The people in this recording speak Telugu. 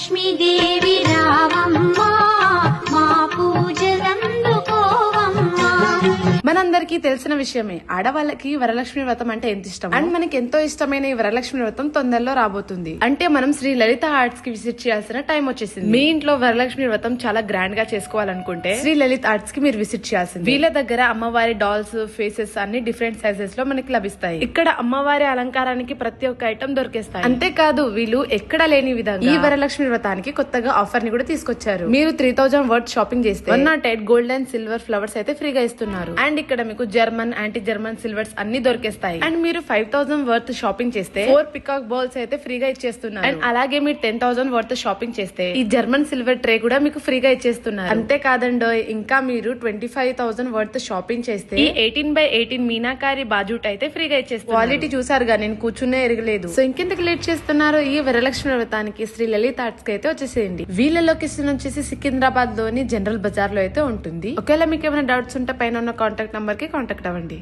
లక్ష్మీదేవి రావమ్మా మా పూజలందుకోవమ్మా. మనందరికీ తెలిసిన విషయమే, ఆడవాళ్ళకి వరలక్ష్మి వ్రతం అంటే ఎంత ఇష్టం. అండ్ మనకి ఎంతో ఇష్టమైన ఈ వరలక్ష్మి వ్రతం తొందరలో రాబోతుంది. అంటే మనం శ్రీ లలిత ఆర్ట్స్ కి విజిట్ చేయాల్సిన టైం వచ్చేసింది. మీ ఇంట్లో వరలక్ష్మి వ్రతం చాలా గ్రాండ్ గా చేసుకోవాలనుకుంటే శ్రీ లలిత ఆర్ట్స్ కి మీరు విజిట్ చేయాల్సింది. వీళ్ళ దగ్గర అమ్మవారి డాల్స్, ఫేసెస్ అన్ని డిఫరెంట్ సైజెస్ లో మనకి లభిస్తాయి. ఇక్కడ అమ్మవారి అలంకారానికి ప్రతి ఒక్క ఐటమ్ దొరికేస్తాయి. అంతేకాదు వీళ్ళు ఎక్కడ లేని విధంగా ఈ వరలక్ష్మి వ్రతానికి కొత్తగా ఆఫర్ ని కూడా తీసుకొచ్చారు. మీరు 3000 వర్త్ షాపింగ్ చేస్తే 108 గోల్డ్ అండ్ సిల్వర్ ఫ్లవర్స్ అయితే ఫ్రీగా ఇస్తున్నారు. అండ్ ఇక్కడ మీకు జర్మన్, యాంటీ జర్మన్ సిల్వర్స్ అన్ని దొరికేస్తాయి. అండ్ మీరు 5000 వర్త్ షాపింగ్ చేస్తే 4 పికాక్ బాల్స్ అయితే ఫ్రీగా ఇచ్చేస్తున్నారు. అండ్ అలాగే మీరు 10,000 వర్త్ షాపింగ్ చేస్తే ఈ జర్మన్ సిల్వర్ ట్రే కూడా మీకు ఫ్రీగా ఇచ్చేస్తున్నారు. అంతేకాదండో ఇంకా మీరు 25,000 వర్త్ షాపింగ్ చేస్తే ఈ 18x18 మీనాకారి బాజూట్ అయితే ఫ్రీగా ఇచ్చేస్తారు. క్వాలిటీ చూసారుగా, నేను కూర్చునే ఎరగలేదు. సో ఇంకెందుకు లేట్ చేస్తున్నారు, ఈ వరలక్ష్మి వ్రతానికి శ్రీ లలిత ఆర్ట్స్ కి అయితే వచ్చేసేయండి. వీళ్ళ లొకేషన్ వచ్చేసి సికింద్రాబాద్ లోని జనరల్ బజార్ లో అయితే ఉంటుంది. ఒకవేళ మీకు ఏమైనా డౌట్స్ ఉంటే పైన ఉన్న కాంటాక్ట్ నంబర్ కి కాంటాక్ట్ అవ్వండి.